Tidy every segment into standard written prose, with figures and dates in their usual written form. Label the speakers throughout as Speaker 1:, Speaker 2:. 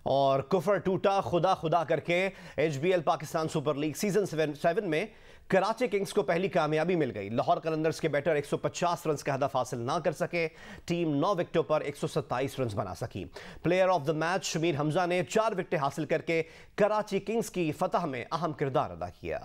Speaker 1: और कुफर टूटा खुदा खुदा करके HBL Pakistan super league season 7 में कराची किंग्स को पहली कामयाबी मिल गई। लाहौर कलंदर्स के बैटर 150 रन का हदफ हासिल ना कर सके। टीम 9 विकेटों पर 127 रन बना सकी। Player of the match Shamir Hamza ने 4 विकेटें हासिल करके कराची किंग्स की फतह में अहम किरदार अदा किया।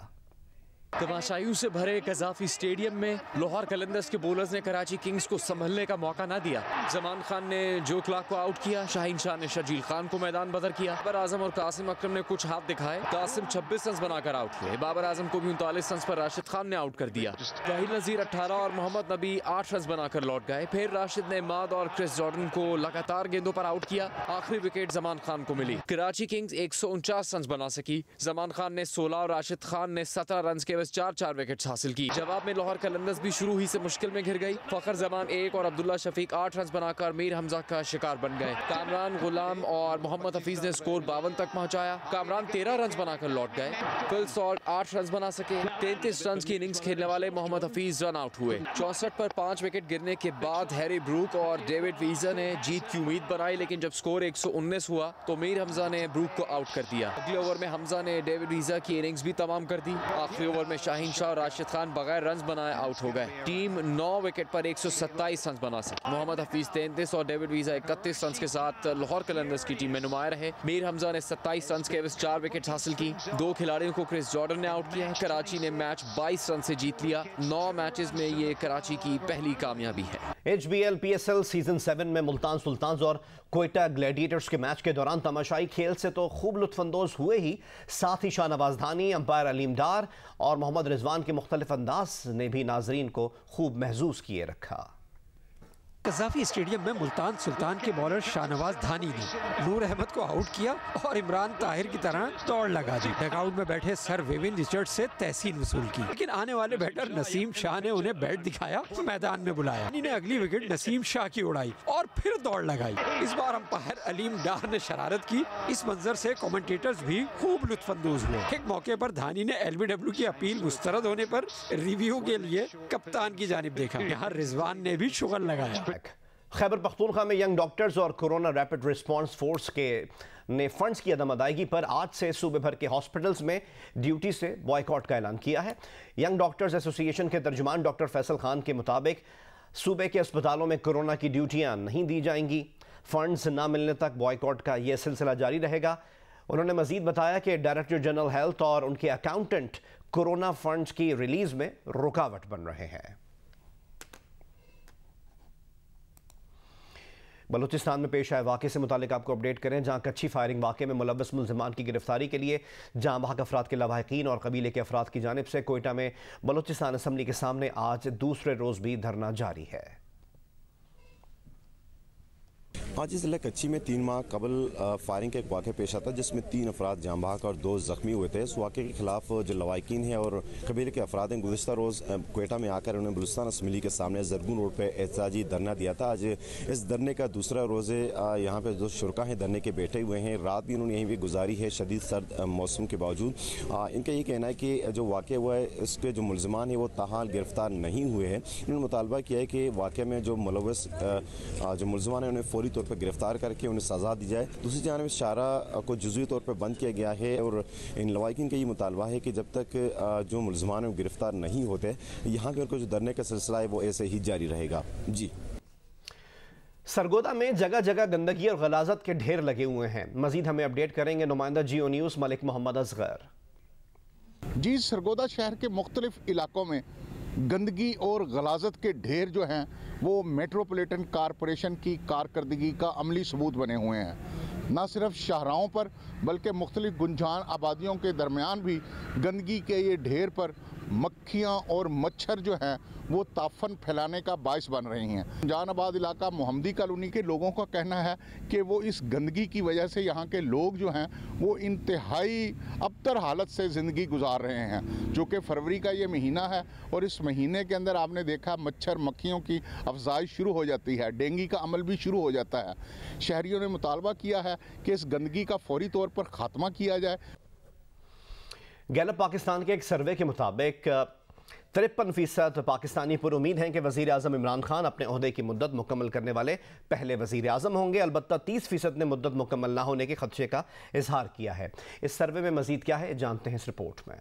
Speaker 2: तमाशाइयों से भरे कजाफी स्टेडियम में लाहौर कलंदर्स के बॉलर्स ने कराची किंग्स को संभलने का मौका ना दिया। जमान खान ने जो क्लार्क को आउट किया, शाहीन शाह ने शर्जील खान को मैदान बदर किया। बाबर आजम और कासिम अकरम ने कुछ हाथ दिखाए। कासिम 26 रन बनाकर आउट हुए। बाबर आजम को भी 39 रन पर राशिद खान ने आउट कर दिया। राहिल नजीर 18 और मोहम्मद नबी 8 रन बनाकर लौट गए। फिर राशिद ने इमाद और क्रिस जॉर्डन को लगातार गेंदों पर आउट किया। आखिरी विकेट जमान खान को मिली। कराची किंग्स 149 रन बना सकी। जमान खान ने 16 और राशिद खान ने 17 रन के बस 4 विकेट हासिल की। जवाब में लाहौर कलंदर्स भी शुरू ही से मुश्किल में घिर गई। फखर जमान 1 और अब्दुल्ला शफीक 8 रन बनाकर मीर हमजा का शिकार बन गए। कामरान गुलाम और मोहम्मद हफीज ने स्कोर 52 तक पहुंचाया। कामरान 13 रन बनाकर लौट गए। फिल सॉल्ट 8 रन बना सके। 33 रन की इनिंग्स खेलने वाले मोहम्मद हफीज रन आउट हुए। 64 पर 5 विकेट गिरने के बाद हैरी ब्रूक और डेविड वीजा ने जीत की उम्मीद बनाई, लेकिन जब स्कोर 119 हुआ तो मीर हमजा ने ब्रूक को आउट कर दिया। अगले ओवर में हमजा ने डेविड वीजा की इनिंग्स भी तमाम कर दी। आखिरी ओवर में शाहीन शाह और राशिद खान बगैर रन बनाए आउट हो गए। टीम 9 विकेट पर 127 रन बना सकी। मोहम्मद हफीज 33 और डेविड वीजा 31 रन के साथ लाहौर कलंदर्स की टीम में नुमाया रहे। मीर हमजा ने 27 रन के 4 विकेट हासिल की। 2 खिलाड़ियों को क्रिस जॉर्डन ने आउट किया। कराची ने मैच 22 रन से जीत लिया। 9 मैचेस में ये कराची की पहली कामयाबी है।
Speaker 1: HBL PSL सीजन 7 में मुल्तान सुल्तान्स और क्वेटा ग्लैडिएटर्स के मैच के दौरान तमाशाई खेल से तो खूब लुत्फानंदोज हुए ही, साथ ही शाहनवाज धानी, अंपायर अलीम डार और मोहम्मद रिजवान के मुख्तलिफ अंदाज ने भी नाजरीन को खूब महजूज किए रखा।
Speaker 3: कजाफी स्टेडियम में मुल्तान सुल्तान के बॉलर शाहनवाज धानी ने नूर अहमद को आउट किया और इमरान ताहिर की तरह दौड़ लगा दी। डगआउट में बैठे सर वेविन रिचर्ड्स से तहसीन वसूल की, लेकिन आने वाले बैटर नसीम शाह ने उन्हें बैट दिखाया तो मैदान में बुलाया। इन्हें अगली विकेट नसीम शाह की उड़ाई और फिर दौड़ लगाई। इस बार अंपायर अलीम डार ने शरारत की। इस मंजर से कमेंटेटर्स भी खूब लुत्फानंदोज हुए। एक मौके पर धानी ने LBW की अपील मुस्तरद होने पर रिव्यू के लिए कप्तान की जानिब देखा। यहाँ रिजवान ने भी शुगर लगाया।
Speaker 1: खैबर पख्तूनख्वा में यंग डॉक्टर्स और कोरोना रैपिड रिस्पांस फोर्स के ने फंड्स की अदम अदायगी पर आज से सूबे भर के हॉस्पिटल्स में ड्यूटी से बॉयकॉट का ऐलान किया है। यंग डॉक्टर्स एसोसिएशन के तर्जुमान डॉक्टर फैसल खान के मुताबिक सूबे के अस्पतालों में कोरोना की ड्यूटियां नहीं दी जाएंगी। फंड्स ना मिलने तक बॉयकॉट का यह सिलसिला जारी रहेगा। उन्होंने मजीद बताया कि डायरेक्टर जनरल हेल्थ और उनके अकाउंटेंट कोरोना फंड्स की रिलीज में रुकावट बन रहे हैं। बलूचिस्तान में पेश आए वाक़े से मुतालिक आपको अपडेट करें, जहां कच्ची फायरिंग वाक़े में मुलव्वस मुल्ज़िमान की गिरफ्तारी के लिए जहां बहक अफराद के लवाहिकीन और कबीले के अफराद की जानिब से कोयटा में बलूचिस्तान असम्बली के सामने आज दूसरे रोज़ भी धरना जारी है।
Speaker 4: आज ज़िला कच्ची में 3 माह कबल फायरिंग का एक वाक़या पेश आता जिसमें 3 अफराद जाँ बहक और 2 ज़ख्मी हुए थे। इस वाक़े के खिलाफ जो लवाहिकीन हैं और कबीले के अफराद हैं, गुज़िश्ता रोज़ क्वेटा में आकर उन्होंने बलूचिस्तान असम्बली के सामने जरगून रोड पर एहतजाजी धरना दिया था। आज इस धरने का दूसरा रोज़ है। यहाँ पर जो शुरका हैं धरने के बैठे हुए हैं। रात भी उन्होंने यहीं भी गुजारी है शदीद सर्द मौसम के बावजूद। इनका ये कहना है कि जो वाक़या हुआ है इसके जो मुल्ज़िमान हैं वो ताहाल गिरफ्तार नहीं हुए हैं। इन्होंने मुतालबा किया है कि वाक़े में जो मुलव्वस जो मुल्ज़िमान हैं उन्हें फौरी तौर पर गिरफ्तार करके उन्हें सज़ा दी जाए। दूसरी जानिब शारा को जुज़वी तौर पर बंद किया गया है और इन लवाहिकीन का ये मुतालबा है कि जब तक जो मुल्ज़िमान हैं गिरफ्तार नहीं होते, यहाँ के उनको जो धरने का सिलसिला है वो ऐसे ही जारी रहेगा। जी,
Speaker 1: सरगोदा में जगह जगह गंदगी और गलाजत के ढेर लगे हुए हैं। मजीद हमें अपडेट करेंगे नुमाइंदा जियो न्यूज़ मलिक मोहम्मद असगर।
Speaker 5: जी, सरगोदा शहर के मुख्तलिफ इलाकों में गंदगी और गलाजत के ढेर जो हैं वो मेट्रोपॉलिटन कॉरपोरेशन की कारकर्दगी का अमली सबूत बने हुए हैं। न सिर्फ शाहराहों पर बल्कि मुख्तलिफ गुंजान आबादियों के दरमियान भी गंदगी के ये ढेर पर मक्खियाँ और मच्छर जो हैं वो ताफन फैलाने का बायस बन रही हैं। जहानाबाद इलाका मोहम्मदी कॉलोनी के लोगों का कहना है कि वो इस गंदगी की वजह से यहाँ के लोग जो हैं वो इंतहाई अबतर हालत से ज़िंदगी गुजार रहे हैं। जो कि फरवरी का ये महीना है और इस महीने के अंदर आपने देखा मच्छर मक्खियों की अफजाइश शुरू हो जाती है, डेंगू का अमल भी शुरू हो जाता है। शहरियों ने मुतालबा किया है कि इस गंदगी का फौरी तौर पर ख़ात्मा किया जाए।
Speaker 1: गैलप पाकिस्तान के एक सर्वे के मुताबिक 53% पाकिस्तानी पर उम्मीद हैं कि वज़ीर आज़म इमरान खान अपने ओहदे की मुद्दत मुकम्मल करने वाले पहले वज़ीर आज़म होंगे। अलबत्ता 30% ने मुद्दत मुकम्मल ना होने के खदशे का इजहार किया है। इस सर्वे में मजीद क्या है, जानते हैं इस रिपोर्ट में।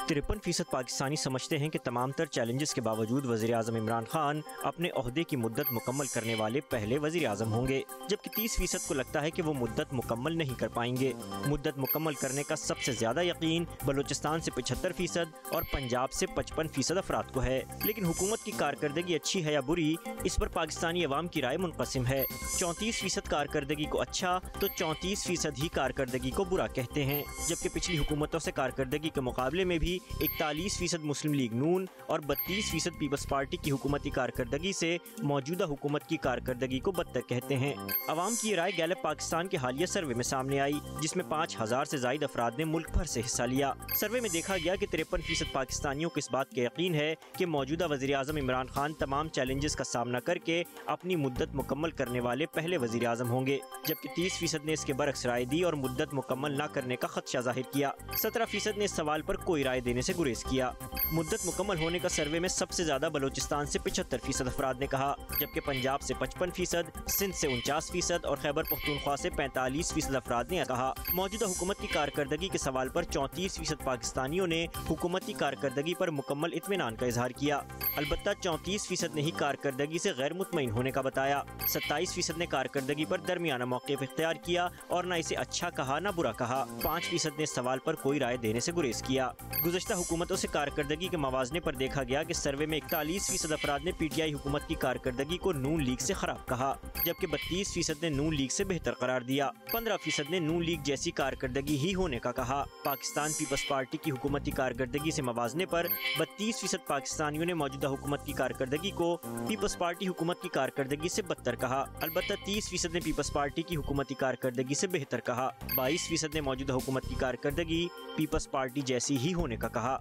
Speaker 6: 53% पाकिस्तानी समझते हैं कि तमाम तर चैलेंजेस के बावजूद वज़ीर आज़म इमरान खान अपने ओहदे की मुद्दत मुकम्मल करने वाले पहले वज़ीर आज़म होंगे, जबकि 30% को लगता है कि वो मुद्दत मुकम्मल नहीं कर पाएंगे। मुद्दत मुकम्मल करने का सबसे ज़्यादा यकीन बलूचिस्तान से 75% और पंजाब से 55% अफराद को है। लेकिन हुकूमत की कारकर्दगी अच्छी है या बुरी, इस पर पाकिस्तानी अवाम की राय मुनक़सिम है। 34% कारकर्दगी को अच्छा तो 34% ही कारकर्दगी को बुरा कहते हैं, जबकि पिछली हुकूमतों से कारकर्दगी के मुकाबले में भी 41% मुस्लिम लीग नून और 32% पीपल्स पार्टी की हुकूमती कारकर्दगी से मौजूदा हुकूमत की कारकर्दगी को बदतर कहते हैं। अवाम की राय गैलप पाकिस्तान के हालिया सर्वे में सामने आई, जिसमें 5000 से ज्यादा अफराद ने मुल्क भर से हिस्सा लिया। सर्वे में देखा गया कि 53% पाकिस्तानियों को इस बात का यकीन है कि मौजूदा वज़ीर आज़म इमरान खान तमाम चैलेंजेस का सामना करके अपनी मुद्दत मुकम्मल करने वाले पहले वज़ीर आज़म होंगे, जबकि 30% ने इसके बरक्स राय दी और मुद्दत मुकम्मल न करने का खदशा जाहिर किया। 17% ने इस सवाल पर कोई राय देने से गुरेज किया। मुद्दत मुकम्मल होने का सर्वे में सबसे ज्यादा बलूचिस्तान से 75% अफराद ने कहा, जबकि पंजाब से 55%, सिंध से 49% और खैबर पख्तूनख्वा से 45% अफराद ने कहा। मौजूदा हुकूमत की कारकर्दगी के सवाल पर 34% पाकिस्तानियों ने हुकूमती कारकर्दगी पर मुकम्मल इत्मीनान का इजहार किया। अलबत्ता 34% ने ही कारकर्दगी से गैर मुतमईन होने का बताया। 27% ने कारकर्दगी पर दरमियाना मौक़िफ़ इख्तियार किया और न इसे अच्छा कहा न बुरा कहा। 5% ने इस सवाल पर कोई राय देने से गुरेज किया। गुज़श्ता हुकूमतों से कारकर्दगी के मवाज़ने पर देखा गया कि सर्वे में 41% अफराद ने PTI हुकूमत की कारकर्दगी को नून लीग से खराब कहा, जबकि 32% ने नून लीग से बेहतर करार दिया। 15% ने नून लीग जैसी कारकर्दगी ही होने का कहा। पाकिस्तान पीपल्स पार्टी की हुकूमती कारकर्दगी से मवाज़ने पर 32% पाकिस्तानियों ने मौजूदा हुकूमत की कारकर्दगी को पीपल्स पार्टी हुकूमत की कारकर्दगी से बदतर कहा। अलबत्ता 30% ने पीपल्स पार्टी की हुकूमती कारकर्दगी से बेहतर कहा। 22% ने मौजूदा हुकूमत की कारकर्दगी पीपल्स पार्टी जैसी ही होने का कहा।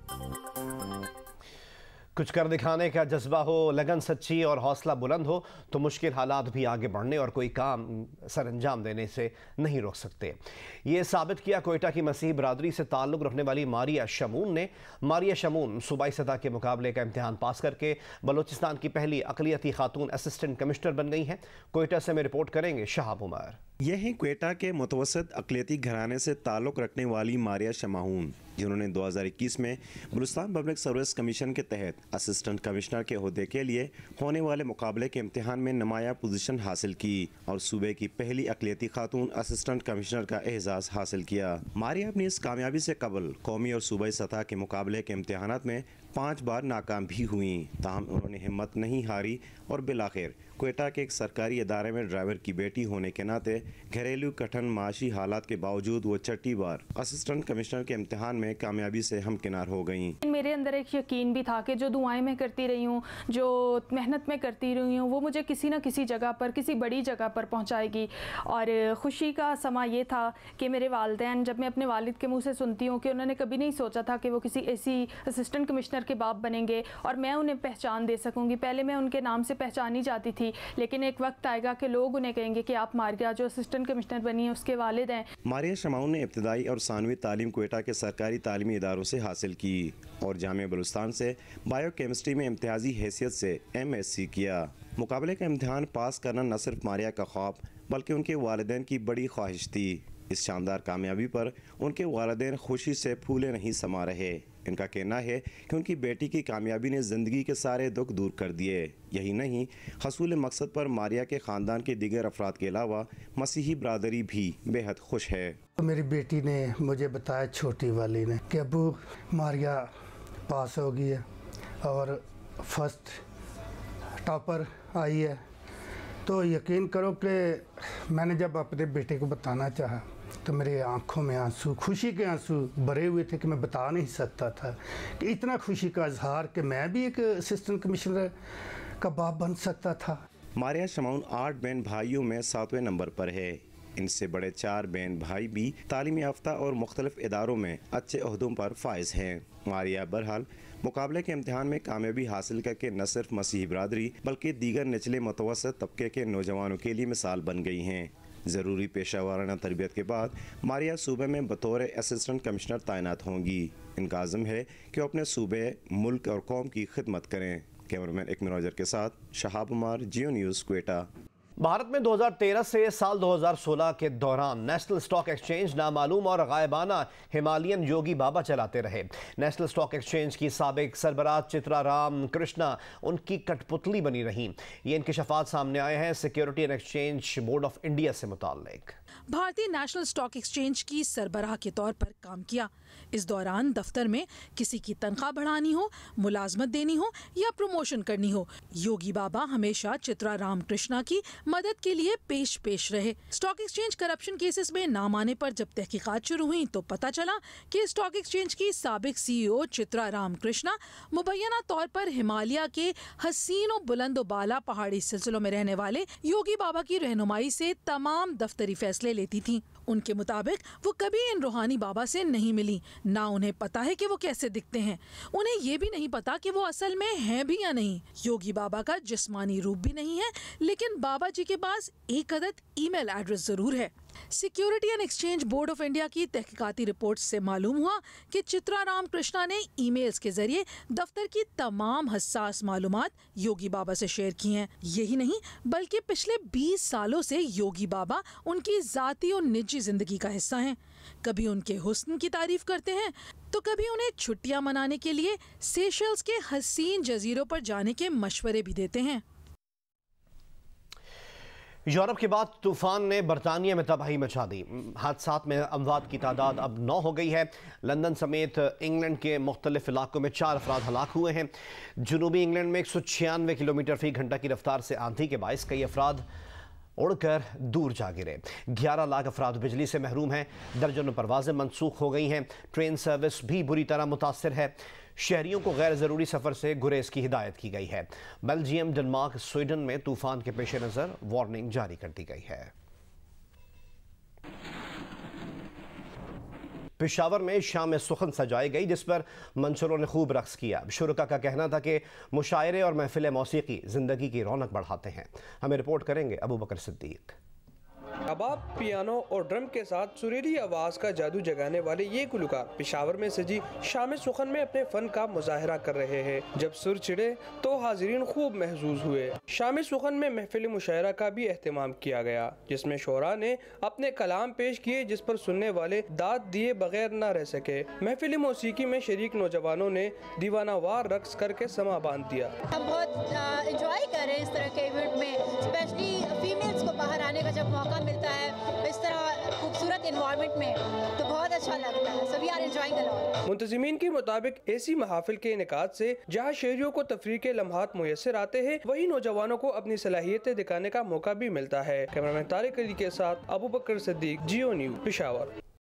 Speaker 1: कुछ कर दिखाने का जज्बा हो, लगन सच्ची और हौसला बुलंद हो तो मुश्किल हालात भी आगे बढ़ने और कोई काम सर अंजाम देने से नहीं रोक सकते। ये साबित किया कोयटा की मसीही बरादरी से ताल्लुक़ रखने वाली मारिया शमून ने। मारिया शमून सूबाई सतह के मुकाबले का इम्तिहान पास करके बलूचिस्तान की पहली अक़लियती खातून असिस्टेंट कमिश्नर बन गई हैं। कोयटा से में रिपोर्ट करेंगे शहाब उमर।
Speaker 4: यह है क्वेटा के मुतवसत अक़लियती घराने से ताल्लुक़ रखने वाली मारिया शमाहून, जिन्होंने 2021 में बलूचिस्तान पब्लिक सर्विस कमीशन के तहत असिस्टेंट कमिश्नर के ओहदे के लिए होने वाले मुकाबले के इम्तिहान में नुमाया पोजीशन हासिल की और सूबे की पहली अक़लियती खातून असिस्टेंट कमिश्नर का एजाज़ हासिल किया। मारिया अपनी इस कामयाबी से कबल कौमी और सूबाई सतह के मुकाबले के इम्तिहानात में 5 बार नाकाम भी हुई, ताहम उन्होंने हिम्मत नहीं हारी और बिलाखिर क्वेटा के एक सरकारी इदारे में ड्राइवर की बेटी होने के नाते घरेलू कठिन माशी हालात के बावजूद वो छठी बार असिस्टेंट कमिश्नर के इम्तिहान में कामयाबी से हमकिनार हो गईं।
Speaker 7: मेरे अंदर एक यकीन भी था कि जो दुआएं मैं करती रही हूँ, जो मेहनत में करती रही हूँ, वो मुझे किसी न किसी जगह पर, किसी बड़ी जगह पर पहुँचाएगी। और ख़ुशी का समा ये था कि मेरे वालिदैन, जब मैं अपने वालिद के मुँह से सुनती हूँ कि उन्होंने कभी नहीं सोचा था कि वो किसी ऐसी असिस्टेंट कमिश्नर के बाप बनेंगे और मैं उन्हें पहचान दे सकूँगी। पहले मैं उनके नाम से पहचानी जाती थी, लेकिन एक वक्त आएगा कि लोग उन्हें कहेंगे कि आप मारिया जो असिस्टेंट कमिश्नर बनी है उसके वालिद हैं।
Speaker 4: मारिया शमाउन ने इब्तदाई और सानवी तालीम क्वेटा के सरकारी तालीमी इदारों से हासिल की और जामिया बलूचिस्तान से बायोकेमिस्ट्री में इम्तियाजी हैसियत से MSc किया। मुकाबले का इम्तिहान पास करना न सिर्फ मारिया का ख्वाब बल्कि उनके वालिदैन की बड़ी ख्वाहिश थी। इस शानदार कामयाबी पर उनके वालिदैन खुशी से फूले नहीं समा रहे। इनका कहना है कि उनकी बेटी की कामयाबी ने ज़िंदगी के सारे दुख दूर कर दिए। यही नहीं, हसूल मकसद पर मारिया के ख़ानदान के दीगर अफराद के अलावा मसीही बरादरी भी बेहद खुश है।
Speaker 8: मेरी बेटी ने मुझे बताया, छोटी वाली ने, कि अबू मारिया पास हो गई है और फर्स्ट टॉपर आई है। तो यकीन करो कि मैंने जब अपने बेटे को बताना चाहा तो मेरे आंखों में आंसू, खुशी के आंसू भरे हुए थे कि मैं बता नहीं सकता था कि इतना खुशी का इजहार कि मैं भी एक असिस्टेंट कमिश्नर का बाप बन सकता था।
Speaker 4: मारिया शमाउन 8 बहन भाइयों में 7वें नंबर पर है। इनसे बड़े 4 बहन भाई भी तालीम याफ्ता और मुख्तलिफ इदारों में अच्छे ओहदों पर फाइज हैं। मारिया बहरहाल मुकाबले के इम्तिहान में कामयाबी हासिल करके न सिर्फ मसीही बरादरी बल्कि दीगर निचले मुतवसत तबके के नौजवानों के लिए मिसाल बन गई हैं। ज़रूरी पेशा वाराना तरबियत के बाद मारिया सूबे में बतौर असिस्टेंट कमिश्नर तैनात होंगी। इनका आज़म है कि वो अपने सूबे, मुल्क और कौम की खिदमत करें। कैमरामैन इकमल रॉजर के साथ शहाब उमर, जियो न्यूज़, क्वेटा।
Speaker 1: भारत में 2013 से साल 2016 के दौरान नेशनल स्टॉक एक्सचेंज नामालूम और गायबाना हिमालयन योगी बाबा चलाते रहे। नेशनल स्टॉक एक्सचेंज की साबिक सरबराह चित्रा राम कृष्णा उनकी कठपुतली बनी रही। ये इंकशाफात सामने आए हैं security and exchange board of India से मुताल्लिक।
Speaker 9: भारतीय नेशनल स्टॉक एक्सचेंज की सरबराह के तौर पर काम किया। इस दौरान दफ्तर में किसी की तनख्वाह बढ़ानी हो, मुलाजमत देनी हो या प्रमोशन करनी हो, योगी बाबा हमेशा चित्रा राम कृष्णा की मदद के लिए पेश रहे। स्टॉक एक्सचेंज करप्शन केसेस में नाम आने पर जब तहकीकात शुरू हुई तो पता चला कि स्टॉक एक्सचेंज की साबिक CEO चित्रा राम कृष्णा मुबैना तौर पर हिमालय के हसीन और बुलंद बाला पहाड़ी सिलसिलों में रहने वाले योगी बाबा की रहनुमाई से तमाम दफ्तरी फैसले लेती थी। उनके मुताबिक वो कभी इन रूहानी बाबा से नहीं मिली, ना उन्हें पता है कि वो कैसे दिखते हैं, उन्हें ये भी नहीं पता कि वो असल में हैं भी या नहीं। योगी बाबा का जिस्मानी रूप भी नहीं है, लेकिन बाबा जी के पास एक अदद ईमेल एड्रेस जरूर है। Security and exchange board of India की तहकीकाती रिपोर्ट से मालूम हुआ कि चित्रा राम कृष्णा ने ईमेल्स के जरिए दफ्तर की तमाम हसास मालूमात योगी बाबा से शेयर की हैं। यही नहीं बल्कि पिछले 20 सालों से योगी बाबा उनकी जाती और निजी जिंदगी का हिस्सा हैं। कभी उनके हुस्न की तारीफ करते हैं तो कभी उन्हें छुट्टियां मनाने के लिए सेशल्स के हसीन जजीरों पर जाने के मशवरे भी देते हैं।
Speaker 1: यूरोप के बाद तूफान ने बरतानिया में तबाही मचा दी। हादसात में अमवात की तादाद अब 9 हो गई है। लंदन समेत इंग्लैंड के मुख्तलिफ इलाकों में 4 अफराद हलाक हुए हैं। जनूबी इंग्लैंड में 196 किलोमीटर फी घंटा की रफ्तार से आंधी के बायस कई अफराद उड़कर दूर जा गिरे। 11 लाख अफराद बिजली से महरूम हैं। दर्जनों परवाजें मनसूख हो गई हैं। ट्रेन सर्विस भी बुरी तरह मुतासर है। शहरियों को गैर ज़रूरी सफ़र से गुरेज की हिदायत की गई है। बेल्जियम, डेनमार्क, स्वीडन में तूफान के पेश नज़र वार्निंग जारी कर दी गई है। पेशावर में शाम सुखन सजाई गई जिस पर मंशरों ने खूब रक्स किया। शुरका का कहना था कि मुशायरे और महफिल मौसीकी ज़िंदगी की रौनक बढ़ाते हैं। हमें रिपोर्ट करेंगे अबू बकर सिद्दीक।
Speaker 10: कबाब, पियानो और ड्रम के साथ सुरीली आवाज़ का जादू जगाने वाले ये गुलकार पेशावर में सजी शाम सुखन में अपने फन का मुजाहरा कर रहे हैं। जब सुर चिड़े तो हाजिरीन खूब महजूज हुए। शाम सुखन में महफिल मुशायरा का भी एहतमाम किया गया जिसमें शोरा ने अपने कलाम पेश किए जिस पर सुनने वाले दाद दिए बगैर न रह सके। महफिल मौसीकी में शरीक नौजवानों ने दीवानावार रक्स करके समा बांध दिया।
Speaker 11: हम बहुत इंजॉय कर रहे हैं इस तरह के इवेंट में, स्पेशली फीमेल्स को बाहर आने का जब मौका मिलता है इस तरह खूबसूरत एनवायरनमेंट में तो बहुत अच्छा लगता है। सभी आर एंजॉयिंग अ लॉट।
Speaker 10: मुंतजिमीन के मुताबिक ऐसी महफिल के इनेकाद से जहां शहरियों को तफरीह के लम्हात मुयस्सर आते हैं वहीं नौजवानों को अपनी सलाहियतें दिखाने का मौका भी मिलता है। कैमरामैन तारिक अली के साथ अबू बकर सिद्दीक, जियो न्यूज़, पेशावर।